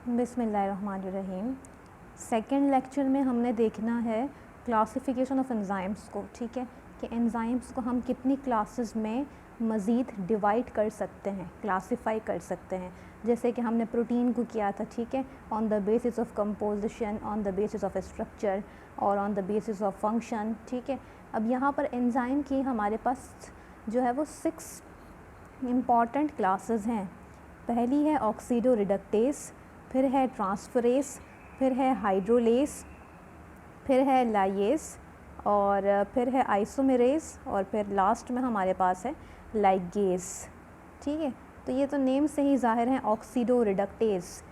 बिस्मिल्लाहिर्रहमानिर्रहीम। Second lecture में हमने देखना है क्लासिफिकेशन ऑफ एंजाइम्स को, ठीक है, कि एंजाइम्स को हम कितनी क्लासेस में मज़ीद डिवाइड कर सकते हैं, क्लासिफाई कर सकते हैं। जैसे कि हमने प्रोटीन को किया था, ठीक है, on the basis of composition, on the basis of structure और on the basis of function, ठीक है। अब यहाँ पर एंजाइम की हमारे पास जो है वो 6 इम्पॉर्टेंट क्लासेस हैं। पहली है ऑक्सीडो रिडक्टेस, फिर है ट्रांसफरेस, फिर है हाइड्रोलेस, फिर है लाइएस और फिर है आइसोमेरेस और फिर लास्ट में हमारे पास है लाइगेस, ठीक है। तो ये तो नेम से ही ज़ाहिर है ऑक्सीडो रिडक्टेस।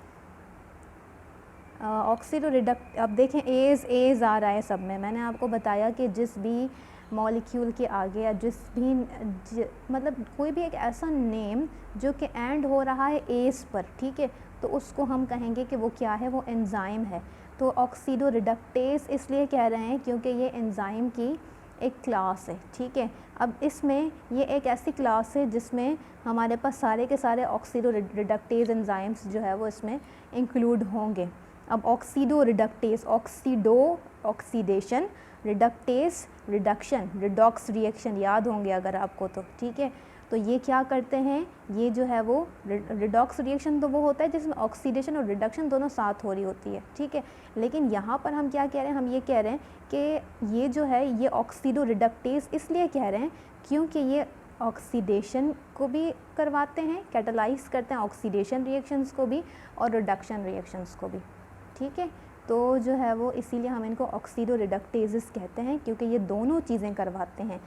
ऑक्सीडो रिडक्ट, अब देखें एज आ रहा है सब में। मैंने आपको बताया कि जिस भी मॉलिक्यूल के आगे या मतलब कोई भी एक ऐसा नेम जो कि एंड हो रहा है एस पर, ठीक है, तो उसको हम कहेंगे कि वो क्या है, वो एंजाइम है। तो ऑक्सीडो रिडक्टेस इसलिए कह रहे हैं क्योंकि ये एंजाइम की एक क्लास है, ठीक है। अब इसमें ये एक ऐसी क्लास है जिसमें हमारे पास सारे के सारे ऑक्सीडो रिडक्टेस एंजाइम्स जो है वो इसमें इंक्लूड होंगे। अब oxido reductase, oxido oxidation, reductase reduction, redox reaction याद होंगे अगर आपको तो, ठीक है। तो ये क्या करते हैं, ये जो है वो रिडॉक्स रिएक्शन तो वो होता है जिसमें ऑक्सीडेशन और रिडक्शन दोनों साथ हो रही होती है, ठीक है। लेकिन यहाँ पर हम क्या कह रहे हैं, हम ये कह रहे हैं कि ये जो है ये ऑक्सीडो रिडक्टेस इसलिए कह रहे हैं क्योंकि ये ऑक्सीडेशन को भी करवाते हैं, कैटालाइज करते हैं ऑक्सीडेशन रिएक्शंस को भी और रिडक्शन रिएक्शंस को भी, ठीक है। तो जो है वो इसीलिए हम इनको ऑक्सीडो रिडक्टेजेस कहते हैं क्योंकि ये दोनों चीज़ें करवाते हैं।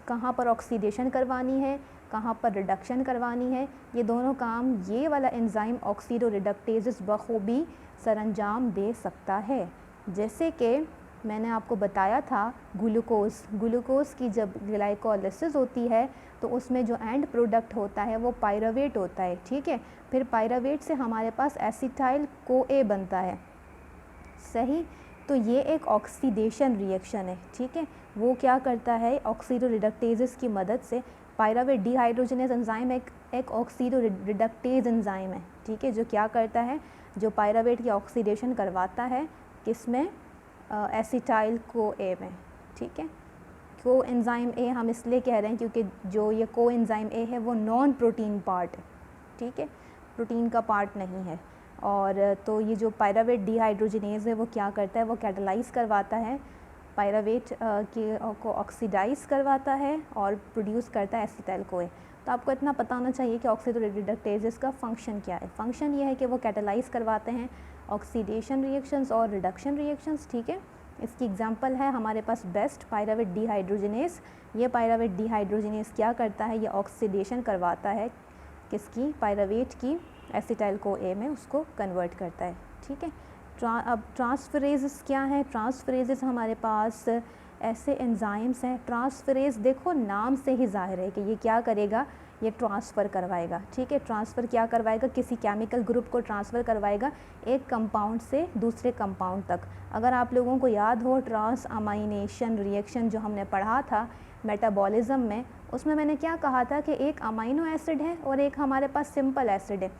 कहाँ पर ऑक्सीडेशन करवानी है, कहाँ पर रिडक्शन करवानी है, ये दोनों काम ये वाला एंजाइम ऑक्सीडो रिडक्टेजेस बखूबी सरअंजाम दे सकता है। जैसे कि मैंने आपको बताया था ग्लूकोज़ की जब ग्लाइकोलाइसिस होती है तो उसमें जो एंड प्रोडक्ट होता है वो पायरावेट होता है, ठीक है। फिर पायरावेट से हमारे पास एसिटाइल CoA बनता है, सही। तो ये एक ऑक्सीडेशन रिएक्शन है, ठीक है। वो क्या करता है, ऑक्सीडो रिडक्टेजेस की मदद से पायरावेट डिहाइड्रोजनेज एंजाइम एक ऑक्सीडो रिडक्टेज एंजाइम है, ठीक है, जो क्या करता है, जो पायरावेट की ऑक्सीडेशन करवाता है किसमें, एसिटाइल CoA में, ठीक है। को एंजाइम ए हम इसलिए कह रहे हैं क्योंकि जो ये को एंजाइम ए है वो नॉन प्रोटीन पार्ट है, ठीक है, प्रोटीन का पार्ट नहीं है। और तो ये जो पायरावेट डिहाइड्रोजनेज है वो क्या करता है, वो कैटालाइज करवाता है पायरावेट को ऑक्सीडाइज करवाता है और प्रोड्यूस करता है एसिटाइल CoA। तो आपको इतना पता होना चाहिए कि ऑक्सीडो रिडक्टेजेस का फंक्शन क्या है। फंक्शन ये है कि वो कैटालाइज करवाते हैं ऑक्सीडेशन रिएक्शंस और रिडक्शन रिएक्शंस, ठीक है। इसकी एग्जांपल है हमारे पास बेस्ट पायरावेट डिहाइड्रोजनेज। ये पायरावेट डिहाइड्रोजनेज क्या करता है, ये ऑक्सीडेशन करवाता है किसकी, पायरावेट की एसिटाइल CoA में उसको कन्वर्ट करता है, ठीक है। अब ट्रांसफरेजेस क्या है, ट्रांसफरेजेस हमारे पास ऐसे एंजाइम्स हैं। ट्रांसफरेज देखो नाम से ही जाहिर है कि ये क्या करेगा, ये ट्रांसफ़र करवाएगा, ठीक है। ट्रांसफ़र क्या करवाएगा, किसी केमिकल ग्रुप को ट्रांसफ़र करवाएगा एक कंपाउंड से दूसरे कंपाउंड तक। अगर आप लोगों को याद हो ट्रांस अमाइनेशन रिएक्शन जो हमने पढ़ा था मेटाबॉलिज्म में, उसमें मैंने क्या कहा था कि एक अमाइनो एसिड है और एक हमारे पास सिंपल एसिड है।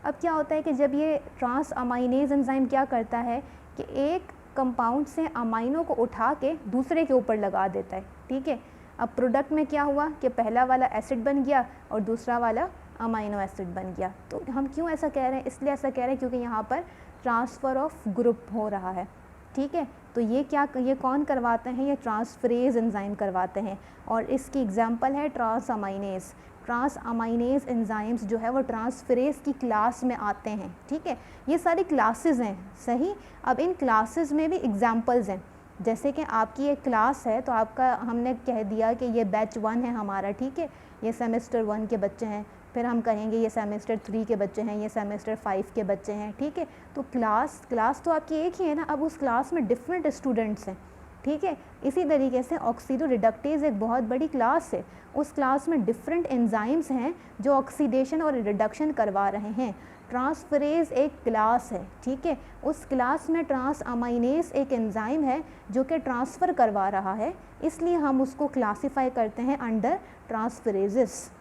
अब क्या होता है कि जब ये ट्रांस अमाइनेज एंजाइम क्या करता है कि एक कंपाउंड से अमाइनो को उठा के दूसरे के ऊपर लगा देता है, ठीक है। अब प्रोडक्ट में क्या हुआ कि पहला वाला एसिड बन गया और दूसरा वाला अमाइनो एसिड बन गया। तो हम क्यों ऐसा कह रहे हैं, इसलिए ऐसा कह रहे हैं क्योंकि यहाँ पर ट्रांसफ़र ऑफ ग्रुप हो रहा है, ठीक है। तो ये कौन करवाते हैं, ये ट्रांसफरेज एंजाइम करवाते हैं और इसकी एग्जांपल है transaminase. Transaminase enzymes जो है वो ट्रांसफरेज की क्लास में आते हैं, ठीक है। ये सारी क्लासेस हैं, सही। अब इन क्लासेस में भी एग्जांपल्स हैं। जैसे कि आपकी एक क्लास है तो आपका हमने कह दिया कि ये बैच 1 है हमारा, ठीक है, ये सेमेस्टर 1 के बच्चे हैं। फिर हम कहेंगे ये सेमेस्टर 3 के बच्चे हैं, ये सेमेस्टर 5 के बच्चे हैं, ठीक है। तो क्लास तो आपकी एक ही है ना, अब उस क्लास में डिफरेंट स्टूडेंट्स हैं, ठीक है। इसी तरीके से ऑक्सीडो रिडक्टेज एक बहुत बड़ी क्लास है, उस क्लास में डिफरेंट एंजाइम्स हैं जो ऑक्सीडेशन और रिडक्शन करवा रहे हैं। ट्रांसफरेज एक क्लास है, ठीक है, उस क्लास में ट्रांस अमाइनेज एक एंजाइम है जो कि ट्रांसफ़र करवा रहा है, इसलिए हम उसको क्लासीफाई करते हैं अंडर ट्रांसफरेजेस।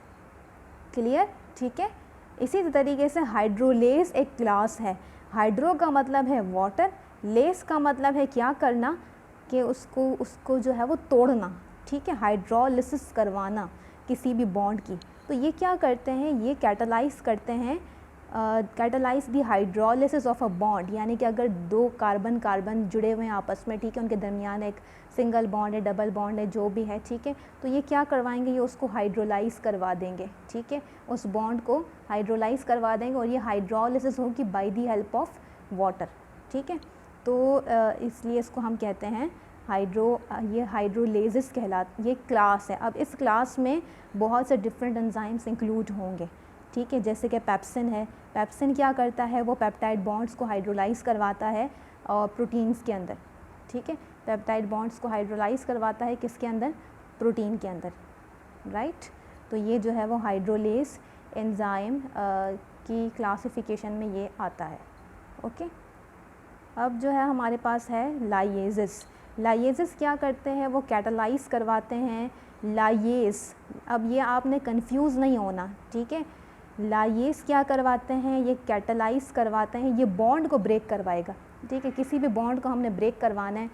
क्लियर, ठीक है। इसी तरीके से हाइड्रोलेस एक क्लास है। हाइड्रो का मतलब है वाटर, लेस का मतलब है क्या करना, कि उसको जो है वो तोड़ना, ठीक है, हाइड्रोलिसिस करवाना किसी भी बॉन्ड की। तो ये क्या करते हैं, ये कैटालाइज करते हैं, catalyse the hydrolysis of a bond, यानी कि अगर दो कार्बन कार्बन जुड़े हुए हैं आपस में, ठीक है, उनके दरमियान एक सिंगल बॉन्ड है, डबल बॉन्ड है, जो भी है, ठीक है, तो ये क्या करवाएंगे, ये उसको हाइड्रोलाइज करवा देंगे, ठीक है, उस बॉन्ड को हाइड्रोलाइज करवा देंगे, और ये हाइड्रोलिसिस होगी by the help of water, ठीक है। तो इसलिए इसको हम कहते हैं ये हाइड्रोलेसिस ये क्लास है। अब इस क्लास में बहुत से डिफरेंट एंजाइम्स इंक्लूड होंगे, ठीक है, जैसे कि पेप्सिन है। पेप्सिन क्या करता है, वो पेप्टाइड बॉन्ड्स को हाइड्रोलाइज करवाता है और प्रोटीन्स के अंदर, ठीक है, पेप्टाइड बॉन्ड्स को हाइड्रोलाइज करवाता है किसके अंदर, प्रोटीन के अंदर, राइट। तो ये जो है वो हाइड्रोलेस एंजाइम की क्लासिफिकेशन में ये आता है, ओके। अब जो है हमारे पास है लाइएजेस। लाइएजेस क्या करते हैं, वो कैटालाइज करवाते हैं लाइएस। अब ये आपने कंफ्यूज नहीं होना, ठीक है, लाइएस क्या करवाते हैं, ये कैटालाइज करवाते हैं, ये बॉन्ड को ब्रेक करवाएगा, ठीक है, किसी भी बॉन्ड को हमने ब्रेक करवाना है।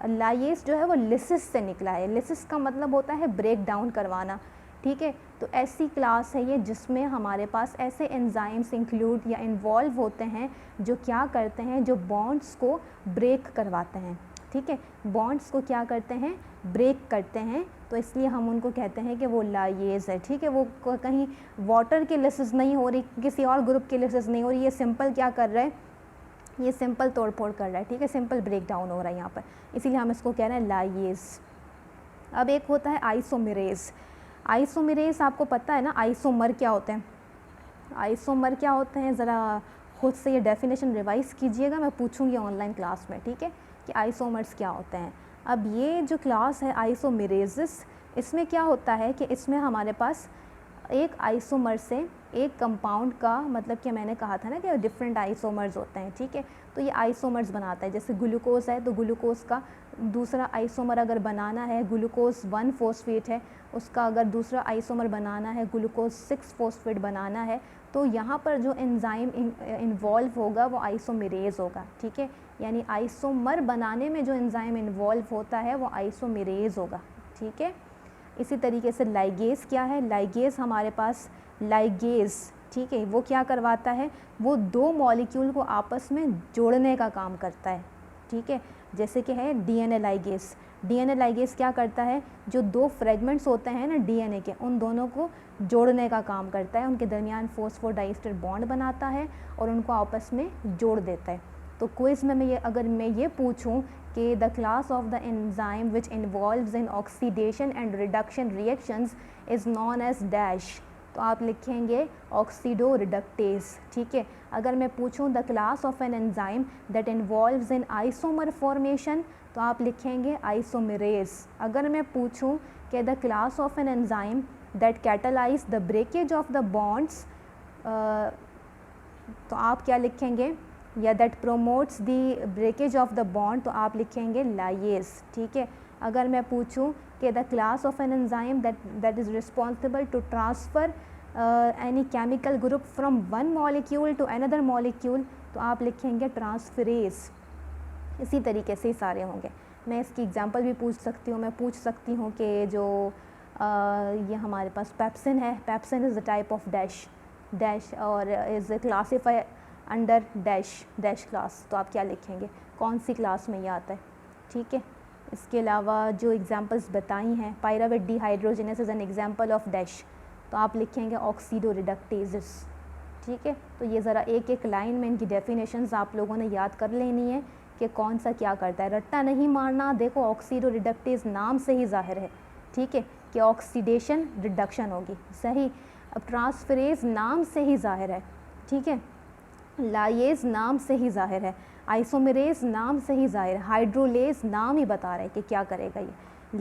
लाइएस जो है वो लिसिस से निकला है, लिसिस का मतलब होता है ब्रेक डाउन करवाना, ठीक है। तो ऐसी क्लास है ये जिसमें हमारे पास ऐसे एंजाइम्स इंक्लूड या इन्वॉल्व होते हैं जो क्या करते हैं, जो बॉन्ड्स को ब्रेक करवाते हैं, ठीक है, बॉन्ड्स को क्या करते हैं, ब्रेक करते हैं। तो इसलिए हम उनको कहते हैं कि वो लाइएज है, ठीक है, वो कहीं वाटर की लिसिस नहीं हो रही, किसी और ग्रुप की लिसिस नहीं हो रही, ये सिंपल क्या कर रहा है, ये सिंपल तोड़ फोड़ कर रहा है, ठीक है, सिंपल ब्रेक डाउन हो रहा है यहाँ पर, इसीलिए हम इसको कह रहे हैं लाइएज। अब एक होता है आइसोमेरेज। आइसोमेरेज आपको पता है ना, आइसोमर क्या होते हैं, आइसोमर क्या होते हैं, ज़रा खुद से ये डेफिनेशन रिवाइज़ कीजिएगा, मैं पूछूंगी ऑनलाइन क्लास में, ठीक है, कि आइसोमर्स क्या होते हैं। अब ये जो क्लास है आइसोमेरेजिस, इसमें क्या होता है कि इसमें हमारे पास एक आइसोमर से एक कंपाउंड का, मतलब कि मैंने कहा था ना कि डिफरेंट आइसोमर्स होते हैं, ठीक है, तो ये आइसोमर्स बनाता है। जैसे ग्लूकोज है तो ग्लूकोज का दूसरा आइसोमर अगर बनाना है, ग्लूकोज 1 फॉस्फेट है, उसका अगर दूसरा आइसोमर बनाना है, ग्लूकोज 6 फॉस्फेट बनाना है, तो यहाँ पर जो एंजाइम इन्वॉल्व होगा वो आइसोमेरेज होगा, ठीक है, यानी आइसोमर बनाने में जो एंजाइम इन्वॉल्व होता है वो आइसोमेरेज होगा, ठीक है। इसी तरीके से लाइगेज क्या है, लाइगेज हमारे पास लाइगेज, ठीक है, वो क्या करवाता है, वो दो मॉलिक्यूल को आपस में जोड़ने का काम करता है, ठीक है, जैसे कि है डीएनए लाइगेज। डीएनए लाइगेज क्या करता है, जो दो फ्रेगमेंट्स होते हैं ना डीएनए के, उन दोनों को जोड़ने का काम करता है, उनके दरमियान फॉस्फोडाइस्टर बॉन्ड बनाता है और उनको आपस में जोड़ देता है। तो क्विज़ में अगर मैं ये पूछूं कि the class of the enzyme which involves in oxidation and reduction reactions is known as dash, तो आप लिखेंगे ऑक्सीडो रिडक्टेज, ठीक है। अगर मैं पूछूं the class of an enzyme that involves in isomer formation, तो आप लिखेंगे आइसोमेरेज। अगर मैं पूछूं कि the class of an enzyme that catalyse the breakage of the bonds, तो आप क्या लिखेंगे, या that promotes the breakage of the bond, तो आप लिखेंगे लाइएज, ठीक है। अगर मैं पूछूं कि the class of an enzyme that is responsible to transfer any chemical group from one molecule to another molecule, तो आप लिखेंगे ट्रांसफरेज। इसी तरीके से सारे होंगे। मैं इसकी एग्जांपल भी पूछ सकती हूँ, मैं पूछ सकती हूँ कि जो ये हमारे पास पेप्सिन है, pepsin is the type of dash और is classify under dash class, तो आप क्या लिखेंगे, कौन सी क्लास में ये आता है, ठीक है। इसके अलावा जो एग्जांपल्स बताई हैं, pyruvate dehydrogenase is an example of dash, तो आप लिखेंगे ऑक्सीडो रिडक्टेजेस, ठीक है। तो ये ज़रा एक एक लाइन में इनकी डेफिनेशंस आप लोगों ने याद कर लेनी है कि कौन सा क्या करता है, रट्टा नहीं मारना। देखो ऑक्सीडो रिडक्टेज नाम से ही जाहिर है, ठीक है, कि ऑक्सीडेशन रिडक्शन होगी, सही। अब ट्रांसफरेज नाम से ही जाहिर है, ठीक है, लाइएज नाम से ही जाहिर है, आइसोमेरेज नाम से ही जाहिर है, हाइड्रोलेज नाम ही बता रहा है कि क्या करेगा ये।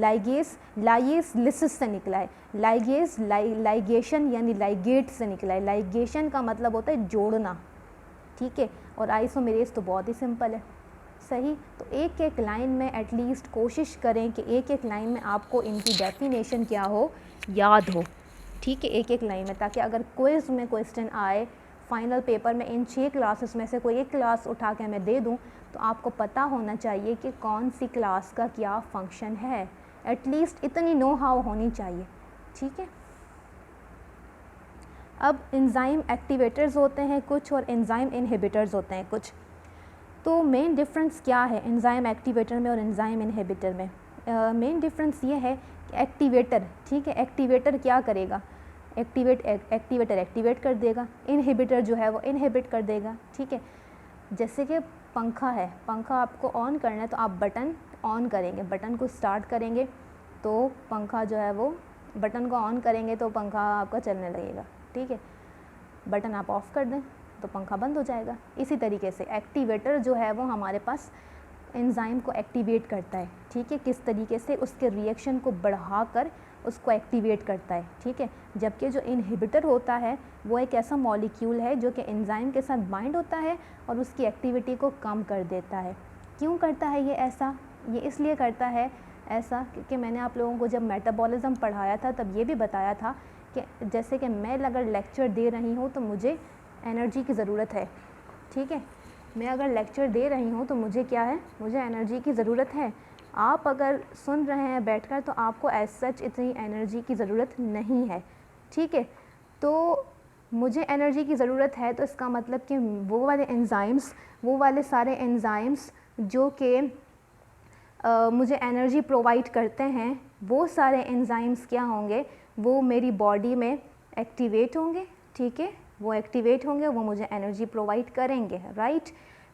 लाइगेज लिसिस से निकला है, लाइगेज लाइगेशन यानी लाइगेट से निकला है, लाइगेशन का मतलब होता है जोड़ना, ठीक है, और आइसोमेरेज तो बहुत ही सिंपल है, सही। तो एक एक लाइन में एटलीस्ट कोशिश करें कि एक एक लाइन में आपको इनकी डेफिनेशन क्या हो, याद हो, ठीक है, एक एक लाइन में, ताकि अगर क्विज़ में क्वेश्चन आए फाइनल पेपर में इन 6 क्लासेस में से कोई एक क्लास उठा के मैं दे दूँ, तो आपको पता होना चाहिए कि कौन सी क्लास का क्या फंक्शन है, एटलीस्ट इतनी नो हाउ होनी चाहिए, ठीक है। अब एंजाइम एक्टिवेटर्स होते हैं कुछ और एंजाइम इनहिबिटर्स होते हैं कुछ। तो मेन डिफरेंस क्या है एंजाइम एक्टिवेटर में और एंजाइम इनहिबिटर में? मेन डिफरेंस ये है कि एक्टिवेटर, ठीक है, एक्टिवेटर क्या करेगा, एक्टिवेटर एक्टिवेट कर देगा, इनहिबिटर जो है वो इनहिबिट कर देगा, ठीक है। जैसे कि पंखा है, पंखा आपको ऑन करना है तो आप बटन ऑन करेंगे, बटन को स्टार्ट करेंगे तो पंखा जो है वो, बटन को ऑन करेंगे तो पंखा आपका चलने लगेगा, ठीक है। बटन आप ऑफ़ कर दें तो पंखा बंद हो जाएगा। इसी तरीके से एक्टिवेटर जो है वो हमारे पास एंजाइम को एक्टिवेट करता है, ठीक है, किस तरीके से उसके रिएक्शन को बढ़ाकर उसको एक्टिवेट करता है, ठीक है। जबकि जो इनहिबिटर होता है वो एक ऐसा मॉलिक्यूल है जो कि एंजाइम के साथ बाइंड होता है और उसकी एक्टिविटी को कम कर देता है। क्यों करता है ये ऐसा? ये इसलिए करता है ऐसा क्योंकि मैंने आप लोगों को जब मेटाबॉलिज्म पढ़ाया था तब ये भी बताया था कि जैसे कि मैं अगर लेक्चर दे रही हूँ तो मुझे एनर्जी की ज़रूरत है, ठीक है। मैं अगर लेक्चर दे रही हूँ तो मुझे क्या है, मुझे एनर्जी की ज़रूरत है। आप अगर सुन रहे हैं बैठकर तो आपको एज सच इतनी एनर्जी की ज़रूरत नहीं है, ठीक है। तो मुझे एनर्जी की ज़रूरत है तो इसका मतलब कि वो वाले एंजाइम्स, वो वाले सारे एंजाइम्स जो कि मुझे एनर्जी प्रोवाइड करते हैं, वो सारे एंजाइम्स क्या होंगे, वो मेरी बॉडी में एक्टिवेट होंगे, ठीक है। वो एक्टिवेट होंगे, वो मुझे एनर्जी प्रोवाइड करेंगे, राइट।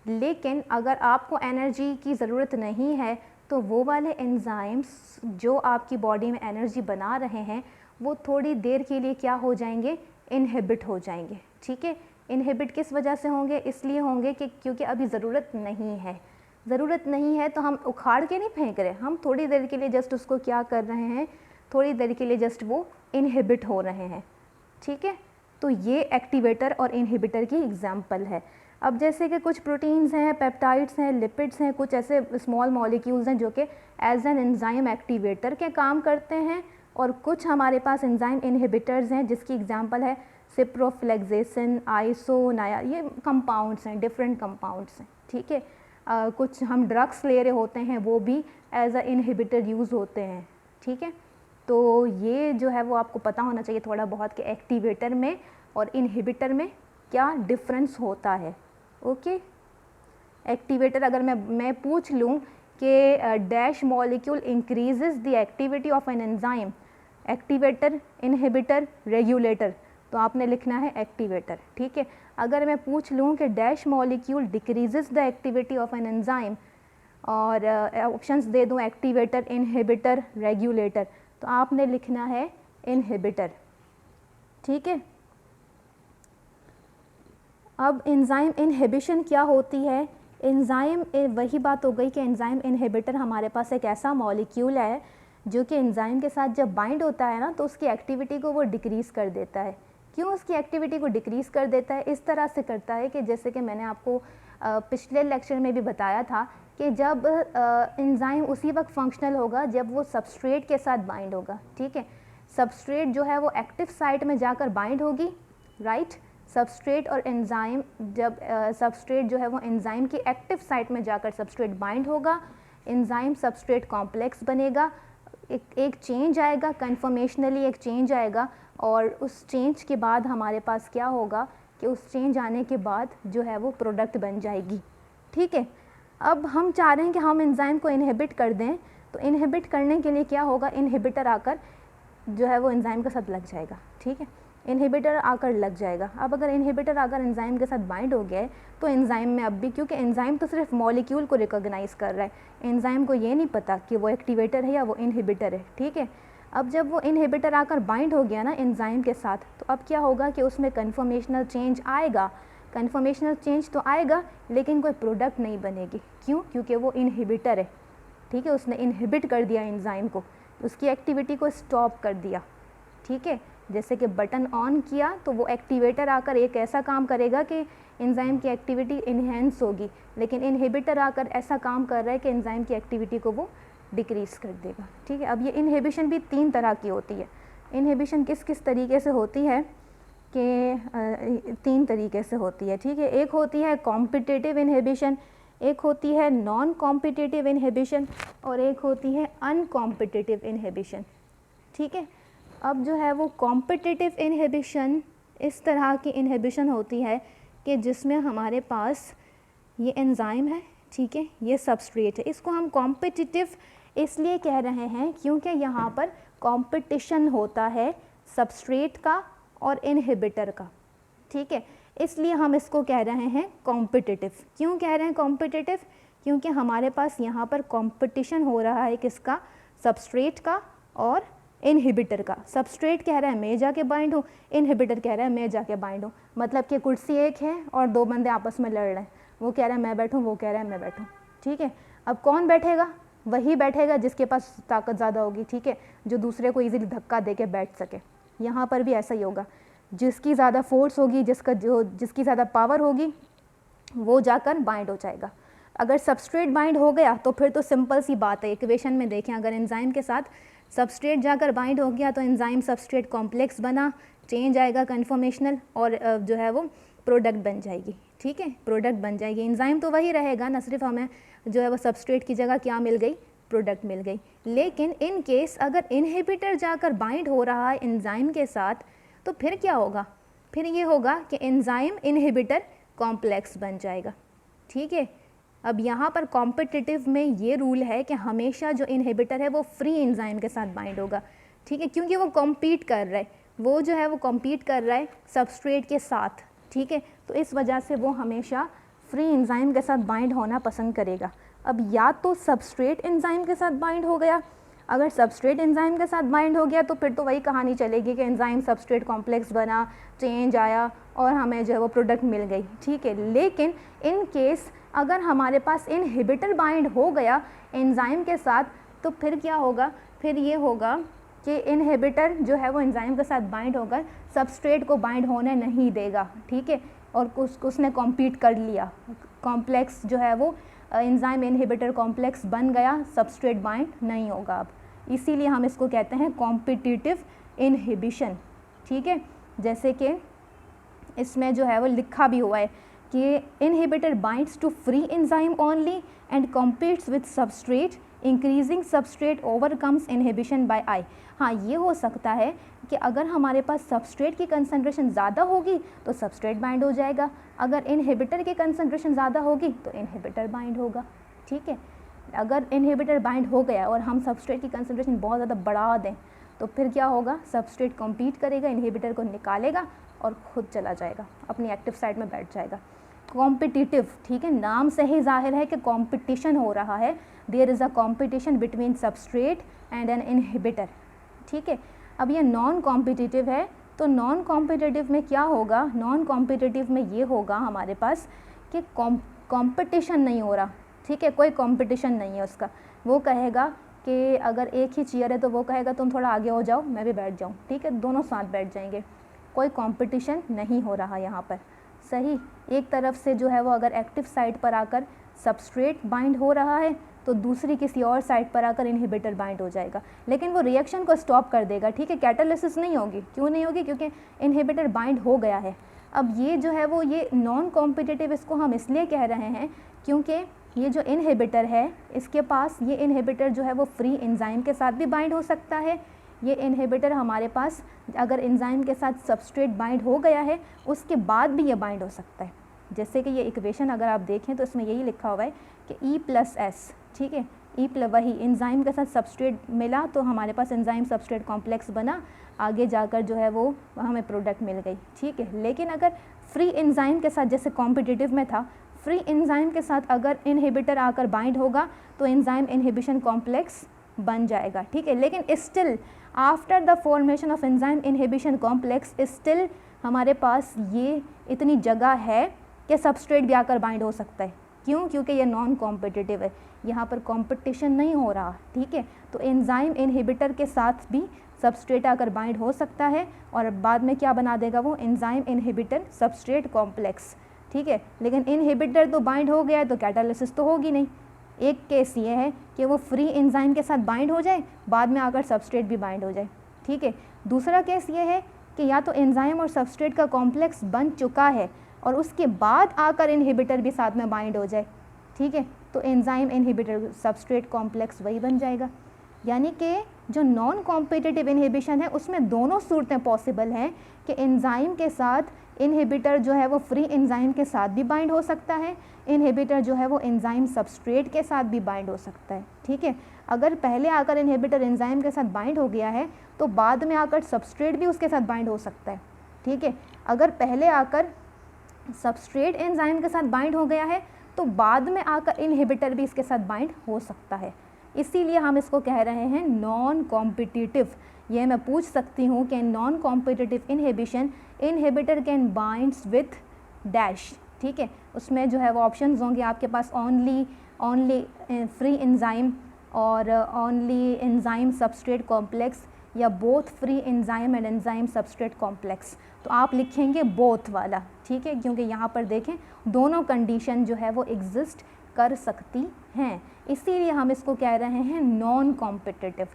लेकिन अगर आपको एनर्जी की ज़रूरत नहीं है तो वो वाले एंजाइम्स जो आपकी बॉडी में एनर्जी बना रहे हैं वो थोड़ी देर के लिए क्या हो जाएंगे, इनहिबिट हो जाएंगे, ठीक है। इनहिबिट किस वजह से होंगे? इसलिए होंगे कि क्योंकि अभी ज़रूरत नहीं है। ज़रूरत नहीं है तो हम उखाड़ के नहीं फेंक रहे, हम थोड़ी देर के लिए जस्ट उसको क्या कर रहे हैं, थोड़ी देर के लिए जस्ट वो इनहिबिट हो रहे हैं, ठीक है। तो ये एक्टिवेटर और इनहिबिटर की एग्जांपल है। अब जैसे कि कुछ प्रोटीन्स हैं, पेप्टाइड्स हैं, लिपिड्स हैं, कुछ ऐसे स्मॉल मॉलिक्यूल्स हैं जो कि एज एन एंजाइम एक्टिवेटर के काम करते हैं, और कुछ हमारे पास एंजाइम इनहिबिटर्स हैं जिसकी एग्जांपल है सिप्रोफ्लेक्सेसिन, आइसोनाया, ये कंपाउंड्स हैं, डिफरेंट कंपाउंड्स हैं, ठीक है। कुछ हम ड्रग्स ले रहे होते हैं वो भी एज अ इनहिबिटर यूज़ होते हैं, ठीक है। तो ये जो है वो आपको पता होना चाहिए थोड़ा बहुत कि एक्टिवेटर में और इनहिबिटर में क्या डिफरेंस होता है, ओके। एक्टिवेटर अगर मैं पूछ लूँ कि dash molecule increases the activity of an enzyme, activator, inhibitor, regulator, तो आपने लिखना है एक्टिवेटर, ठीक है। अगर मैं पूछ लूँ कि dash molecule decreases the activity of an enzyme और ऑप्शंस दे दूँ एक्टिवेटर, इनहिबिटर, रेगुलेटर, तो आपने लिखना है इनहिबिटर, ठीक है। अब एंजाइम इनहिबिशन क्या होती है? एंजाइम, वही बात हो गई कि एंजाइम इनहिबिटर हमारे पास एक ऐसा मॉलिक्यूल है जो कि एंजाइम के साथ जब बाइंड होता है ना तो उसकी एक्टिविटी को वो डिक्रीज़ कर देता है। क्यों उसकी एक्टिविटी को डिक्रीज़ कर देता है? इस तरह से करता है कि जैसे कि मैंने आपको पिछले लेक्चर में भी बताया था कि जब एंजाइम उसी वक्त फंक्शनल होगा जब वो सबस्ट्रेट के साथ बाइंड होगा, ठीक है। सबस्ट्रेट जो है वो एक्टिव साइट में जाकर बाइंड होगी, राइट। सबस्ट्रेट और एंजाइम, जब सबस्ट्रेट जो है वो एंजाइम की एक्टिव साइट में जाकर सबस्ट्रेट बाइंड होगा, एंजाइम सबस्ट्रेट कॉम्प्लेक्स बनेगा, एक चेंज आएगा, कन्फर्मेशनली एक चेंज आएगा, और उस चेंज के बाद हमारे पास क्या होगा कि उस चेंज आने के बाद जो है वो प्रोडक्ट बन जाएगी, ठीक है। अब हम चाह रहे हैं कि हम एंजाइम को इनहिबिट कर दें, तो इनहिबिट करने के लिए क्या होगा, इनहिबिटर आकर जो है वो एंजाइम के साथ लग जाएगा, ठीक है। इनहिबिटर आकर लग जाएगा। अब अगर इनहिबिटर आकर एंजाइम के साथ बाइंड हो गया है तो एंजाइम में अब भी, क्योंकि एंजाइम तो सिर्फ मॉलिक्यूल को रिकॉग्नाइज़ कर रहा है, एंजाइम को ये नहीं पता कि वो एक्टिवेटर है या वो इनहिबिटर है, ठीक है। अब जब वो इनहिबिटर आकर बाइंड हो गया ना एंजाइम के साथ, तो अब क्या होगा कि उसमें कन्फर्मेशनल चेंज आएगा। कन्फर्मेशनल चेंज तो आएगा लेकिन कोई प्रोडक्ट नहीं बनेगी। क्यों? क्योंकि वो इनहिबिटर है, ठीक है। उसने इनहिबिट कर दिया एंजाइम को, उसकी एक्टिविटी को स्टॉप कर दिया, ठीक है। जैसे कि बटन ऑन किया तो वो एक्टिवेटर आकर एक ऐसा काम करेगा कि एंजाइम की एक्टिविटी इन्हेंस होगी, लेकिन इनहिबिटर आकर ऐसा काम कर रहा है कि एंजाइम की एक्टिविटी को वो डिक्रीज़ कर देगा, ठीक है। अब ये इनहिबिशन भी 3 तरह की होती है। इनहिबिशन किस किस तरीके से होती है कि 3 तरीके से होती है, ठीक है। एक होती है कॉम्पिटिटिव इनहिबिशन, एक होती है नॉन कॉम्पिटिटिव इनहिबिशन और एक होती है अनकॉम्पिटिटिव इनहिबिशन, ठीक है। अब जो है वो कॉम्पिटिटिव इनहिबिशन इस तरह की इनहिबिशन होती है कि जिसमें हमारे पास ये एंजाइम है, ठीक है, ये सबस्ट्रेट है। इसको हम कॉम्पिटिटिव इसलिए कह रहे हैं क्योंकि यहाँ पर कंपटीशन होता है सबस्ट्रेट का और इनहिबिटर का, ठीक है, इसलिए हम इसको कह रहे हैं कॉम्पिटिटिव। क्यों कह रहे हैं कॉम्पिटिटिव? क्योंकि हमारे पास यहाँ पर कंपटीशन हो रहा है किसका? सबस्ट्रेट का और इनहिबिटर का। सबस्ट्रेट कह रहा है मैं जाके बाइंड हूँ, इनहिबिटर कह रहा है मैं जाके बाइंड हूँ। मतलब कि कुर्सी एक है और 2 बंदे आपस में लड़ रहे हैं, वो कह रहा है मैं बैठूँ, वो कह रहा है मैं बैठूँ, ठीक है। अब कौन बैठेगा? वही बैठेगा जिसके पास ताकत ज़्यादा होगी, ठीक है, जो दूसरे को ईजिली धक्का दे के बैठ सके। यहाँ पर भी ऐसा ही होगा, जिसकी ज़्यादा फोर्स होगी, जिसकी ज़्यादा पावर होगी, वो जाकर बाइंड हो जाएगा। अगर सबस्ट्रेट बाइंड हो गया तो फिर तो सिंपल सी बात है, इक्वेशन में देखें, अगर एंजाइम के साथ सबस्ट्रेट जाकर बाइंड हो गया तो एंजाइम सबस्ट्रेट कॉम्प्लेक्स बना, चेंज आएगा कन्फॉर्मेशनल और जो है वो प्रोडक्ट बन जाएगी, ठीक है, प्रोडक्ट बन जाएगी। एंजाइम तो वही रहेगा ना, सिर्फ हमें जो है वो सबस्ट्रेट की जगह क्या मिल गई? प्रोडक्ट मिल गई। लेकिन इन केस अगर इनहिबिटर जाकर बाइंड हो रहा है एंजाइम के साथ तो फिर क्या होगा? फिर ये होगा कि एंजाइम इनहिबिटर कॉम्प्लेक्स बन जाएगा, ठीक है। अब यहाँ पर कॉम्पिटिटिव में ये रूल है कि हमेशा जो इनहिबिटर है वो फ्री एंजाइम के साथ बाइंड होगा, ठीक है, क्योंकि वो कॉम्पीट कर रहा है, वो जो है वो कॉम्पीट कर रहा है सबस्ट्रेट के साथ, ठीक है, तो इस वजह से वो हमेशा फ्री एंजाइम के साथ बाइंड होना पसंद करेगा। अब या तो सबस्ट्रेट एंजाइम के साथ बाइंड हो गया, अगर सबस्ट्रेट एंजाइम के साथ बाइंड हो गया तो फिर तो वही कहानी चलेगी कि एंजाइम सबस्ट्रेट कॉम्प्लेक्स बना, चेंज आया और हमें जो है वो प्रोडक्ट मिल गई, ठीक है। लेकिन इन केस अगर हमारे पास इनहिबिटर बाइंड हो गया एंजाइम के साथ तो फिर क्या होगा? फिर ये होगा कि इनहिबिटर जो है वो एंजाइम के साथ बाइंड होकर सबस्ट्रेट को बाइंड होने नहीं देगा, ठीक है, और उसने कॉम्पीट कर लिया, कॉम्प्लेक्स जो है वो एंजाइम इनहिबिटर कॉम्प्लेक्स बन गया, सबस्ट्रेट बाइंड नहीं होगा अब। इसीलिए हम इसको कहते हैं कॉम्पिटिटिव इनहिबिशन, ठीक है। जैसे कि इसमें जो है वो लिखा भी हुआ है कि inhibitor binds to free enzyme only and competes with substrate, increasing substrate overcomes inhibition by I. हाँ, ये हो सकता है कि अगर हमारे पास सबस्ट्रेट की कंसंट्रेशन ज़्यादा होगी तो सबस्ट्रेट बाइंड हो जाएगा, अगर इनहिबिटर की कंसंट्रेशन ज़्यादा होगी तो इनहिबिटर बाइंड होगा, ठीक है। अगर इनहिबिटर बाइंड हो गया और हम सबस्ट्रेट की कंसंट्रेशन बहुत ज़्यादा बढ़ा दें तो फिर क्या होगा? सबस्ट्रेट कॉम्पीट करेगा, इनहिबिटर को निकालेगा और खुद चला जाएगा, अपनी एक्टिव साइड में बैठ जाएगा। कॉम्पिटिटिव, ठीक है, नाम से ही जाहिर है कि कॉम्पिटिशन हो रहा है, there is a competition between substrate and an inhibitor, ठीक है। अब ये नॉन कॉम्पिटिटिव है, तो नॉन कॉम्पिटिटिव में क्या होगा? नॉन कॉम्पिटिटिव में ये होगा हमारे पास कि कॉम्पिटिशन नहीं हो रहा, ठीक है, कोई कॉम्पिटिशन नहीं है उसका। वो कहेगा कि अगर एक ही चेयर है तो वो कहेगा तुम थोड़ा आगे हो जाओ, मैं भी बैठ जाऊँ, ठीक है, दोनों साथ बैठ जाएंगे, कोई कंपटीशन नहीं हो रहा यहाँ पर, सही। एक तरफ से जो है वो अगर एक्टिव साइट पर आकर सबस्ट्रेट बाइंड हो रहा है तो दूसरी किसी और साइट पर आकर इनहिबिटर बाइंड हो जाएगा, लेकिन वो रिएक्शन को स्टॉप कर देगा, ठीक है, कैटालिसिस नहीं होगी। क्यों नहीं होगी? क्योंकि इनहिबिटर बाइंड हो गया है। अब ये जो है वो ये नॉन कॉम्पिटिटिव इसको हम इसलिए कह रहे हैं क्योंकि ये जो इनहिबिटर है इसके पास ये इनहिबिटर जो है वो फ्री एंजाइम के साथ भी बाइंड हो सकता है। ये इनहिबिटर हमारे पास अगर एंजाइम के साथ सबस्ट्रेट बाइंड हो गया है उसके बाद भी ये बाइंड हो सकता है। जैसे कि ये इक्वेशन अगर आप देखें तो इसमें यही लिखा हुआ है कि E+S, ठीक है, वही एंजाइम के साथ सबस्ट्रेट मिला तो हमारे पास एंजाइम सबस्ट्रेट कॉम्प्लेक्स बना, आगे जाकर जो है वो हमें प्रोडक्ट मिल गई, ठीक है। लेकिन अगर फ्री एंजाइम के साथ, जैसे कॉम्पिटिटिव में था, फ्री एंजाइम के साथ अगर इनहिबिटर आकर बाइंड होगा तो एंजाइम इनहिबिशन कॉम्प्लेक्स बन जाएगा, ठीक है। लेकिन still after the formation of enzyme inhibition complex still हमारे पास ये इतनी जगह है कि सबस्ट्रेट भी आकर बाइंड हो सकता है। क्यों? क्योंकि ये नॉन कॉम्पिटिटिव है, यहाँ पर कंपटीशन नहीं हो रहा, ठीक है। तो एंजाइम इनहिबिटर के साथ भी सबस्ट्रेट आकर बाइंड हो सकता है और बाद में क्या बना देगा वो? एंजाइम इनहिबिटर सबस्ट्रेट कॉम्प्लेक्स, ठीक है। लेकिन इनहिबिटर तो बाइंड हो गया है तो कैटालिसिस तो होगी नहीं। एक केस ये है कि वो फ्री एंजाइम के साथ बाइंड हो जाए, बाद में आकर सबस्ट्रेट भी बाइंड हो जाए, ठीक है। दूसरा केस ये है कि या तो एंजाइम और सबस्ट्रेट का कॉम्प्लेक्स बन चुका है और उसके बाद आकर इनहिबिटर भी साथ में बाइंड हो जाए, ठीक है, तो एंजाइम इनहिबिटर सबस्ट्रेट कॉम्प्लेक्स वही बन जाएगा। यानी कि जो नॉन कॉम्पिटिटिव इनहिबिशन है उसमें दोनों सूरतें पॉसिबल हैं कि एंजाइम के साथ इनहिबिटर जो है वो फ्री एंजाइम के साथ भी बाइंड हो सकता है, इनहिबिटर जो है वो एंजाइम सबस्ट्रेट के साथ भी बाइंड हो सकता है, ठीक है। अगर पहले आकर इनहिबिटर एंजाइम के साथ बाइंड हो गया है तो बाद में आकर सबस्ट्रेट भी उसके साथ बाइंड हो सकता है, ठीक है। अगर पहले आकर सबस्ट्रेट एंजाइम के साथ बाइंड हो गया है तो बाद में आकर इनहिबिटर भी इसके साथ बाइंड हो सकता है। इसीलिए हम इसको कह रहे हैं नॉन कॉम्पिटिटिव। ये मैं पूछ सकती हूँ कि non competitive inhibition, inhibitor can binds with dash, ठीक है। उसमें जो है वो ऑप्शंस होंगे आपके पास, ओनली फ्री एंजाइम और ओनली एंजाइम सबस्ट्रेट कॉम्प्लेक्स या both free enzyme and enzyme substrate complex. तो आप लिखेंगे बोथ वाला, ठीक है, क्योंकि यहाँ पर देखें दोनों कंडीशन जो है वो एग्जिस्ट कर सकती हैं, इसीलिए हम इसको कह रहे हैं नॉन कॉम्पिटिटिव,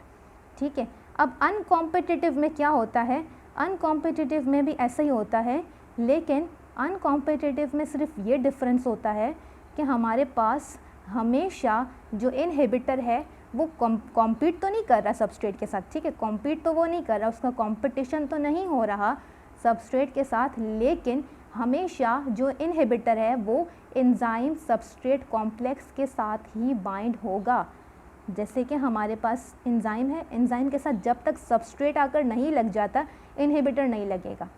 ठीक है। अब अनकॉम्पिटिटिव में क्या होता है, अनकॉम्पिटिटिव में भी ऐसा ही होता है, लेकिन अनकॉम्पिटिटिव में सिर्फ ये डिफरेंस होता है कि हमारे पास हमेशा जो इनहिबिटर है वो कॉम्पीट तो नहीं कर रहा सबस्ट्रेट के साथ, ठीक है, कॉम्पीट तो वो नहीं कर रहा, उसका कॉम्पिटिशन तो नहीं हो रहा सबस्ट्रेट के साथ, लेकिन हमेशा जो इनहिबिटर है वो एंजाइम सबस्ट्रेट कॉम्प्लेक्स के साथ ही बाइंड होगा। जैसे कि हमारे पास एंजाइम है, एंजाइम के साथ जब तक सबस्ट्रेट आकर नहीं लग जाता इनहिबिटर नहीं लगेगा,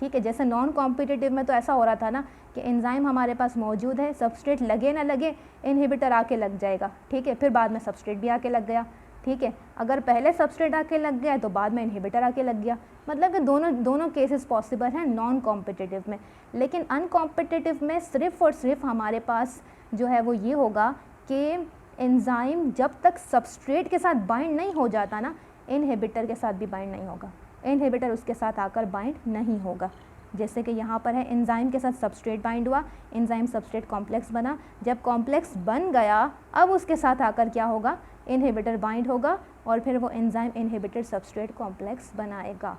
ठीक है। जैसे नॉन कॉम्पिटिटिव में तो ऐसा हो रहा था ना कि एंजाइम हमारे पास मौजूद है, सबस्ट्रेट लगे ना लगे इनहिबिटर आके लग जाएगा, ठीक है, फिर बाद में सबस्ट्रेट भी आके लग गया, ठीक है। अगर पहले सबस्ट्रेट आके लग गया तो बाद में इनहिबिटर आके लग गया, मतलब कि दोनों केसेस पॉसिबल हैं नॉन कॉम्पिटिटिव में। लेकिन अनकॉम्पिटिटिव में सिर्फ और सिर्फ हमारे पास जो है वो ये होगा कि एंजाइम जब तक सबस्ट्रेट के साथ बाइंड नहीं हो जाता ना इनहिबिटर के साथ भी बाइंड नहीं होगा, इनहिबिटर उसके साथ आकर बाइंड नहीं होगा। जैसे कि यहाँ पर है एंजाइम के साथ सबस्ट्रेट बाइंड हुआ, एंजाइम सबस्ट्रेट कॉम्प्लेक्स बना, जब कॉम्प्लेक्स बन गया अब उसके साथ आकर क्या होगा, इनहिबिटर बाइंड होगा और फिर वो एंजाइम इनहिबिटर सबस्ट्रेट कॉम्प्लेक्स बनाएगा,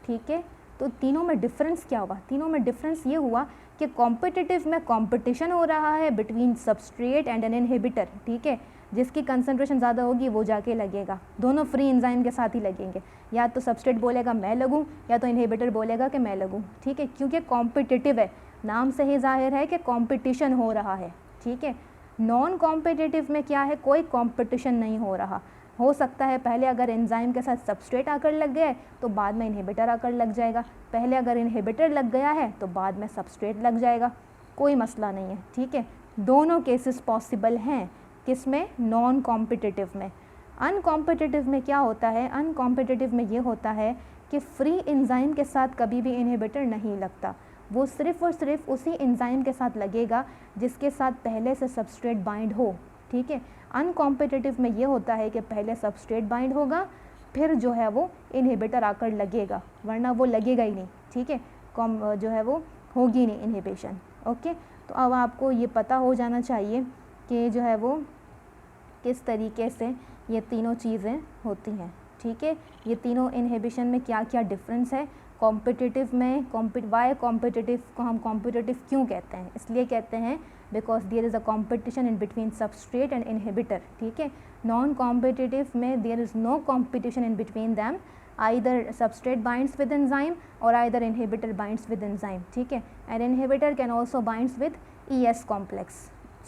ठीक है। तो तीनों में डिफरेंस क्या हुआ, तीनों में डिफरेंस ये हुआ कि कॉम्पिटिटिव में कंपटीशन हो रहा है between substrate and an inhibitor, ठीक है, जिसकी कंसंट्रेशन ज़्यादा होगी वो जाके लगेगा, दोनों फ्री एंजाइम के साथ ही लगेंगे, या तो सबस्ट्रेट बोलेगा मैं लगूं या तो इनहिबिटर बोलेगा कि मैं लगूं, ठीक है, क्योंकि कॉम्पिटिटिव है, नाम से ही जाहिर है कि कंपटीशन हो रहा है, ठीक है। नॉन कॉम्पिटिटिव में क्या है, कोई कंपटीशन नहीं हो रहा, हो सकता है पहले अगर एंजाइम के साथ सबस्ट्रेट आकर लग गए तो बाद में इनहिबिटर आकर लग जाएगा, पहले अगर इनहिबिटर लग गया है तो बाद में सबस्ट्रेट लग जाएगा, कोई मसला नहीं है, ठीक है। दोनों केसेस पॉसिबल हैं, किसमें, नॉन कॉम्पिटिटिव में। अनकॉम्पिटिटिव में क्या होता है, अनकॉम्पिटिटिव में ये होता है कि फ्री एंजाइम के साथ कभी भी इनहिबिटर नहीं लगता, वो सिर्फ़ और सिर्फ उसी एंजाइम के साथ लगेगा जिसके साथ पहले से सबस्ट्रेट बाइंड हो, ठीक है। अनकॉम्पिटिटिव में ये होता है कि पहले सबस्ट्रेट बाइंड होगा फिर जो है वो इनहिबिटर आकर लगेगा, वरना वो लगेगा ही नहीं, ठीक है, जो है वो होगी नहीं इनहिबिशन, ओके। तो अब आपको ये पता हो जाना चाहिए कि जो है वो किस तरीके से ये तीनों चीज़ें होती हैं, ठीक है। ये तीनों इनहिबिशन में क्या क्या डिफरेंस है, कॉम्पिटिटिव में वाई कॉम्पिटिटिव को हम कॉम्पिटिटिव क्यों कहते हैं, इसलिए कहते हैं because there is a competition in between substrate and inhibitor, ठीक है। नॉन कॉम्पिटिटिव में there is no competition in between them, either substrate binds with enzyme और either inhibitor binds with enzyme, ठीक है, and inhibitor can also binds with ES complex,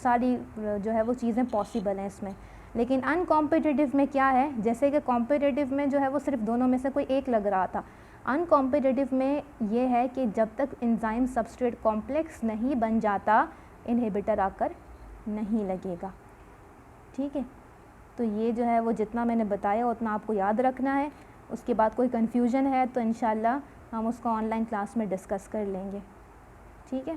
सारी जो है वो चीज़ें पॉसिबल हैं इसमें। लेकिन अनकॉम्पिटिटिव में क्या है, जैसे कि कॉम्पिटिटिव में जो है वो सिर्फ दोनों में से कोई एक लग रहा था, अनकॉम्पिटिटिव में ये है कि जब तक एंजाइम सबस्ट्रेट कॉम्प्लेक्स नहीं बन जाता इनहिबिटर आकर नहीं लगेगा, ठीक है। तो ये जो है वो जितना मैंने बताया उतना आपको याद रखना है, उसके बाद कोई कन्फ्यूजन है तो इंशाल्लाह हम उसको ऑनलाइन क्लास में डिस्कस कर लेंगे, ठीक है।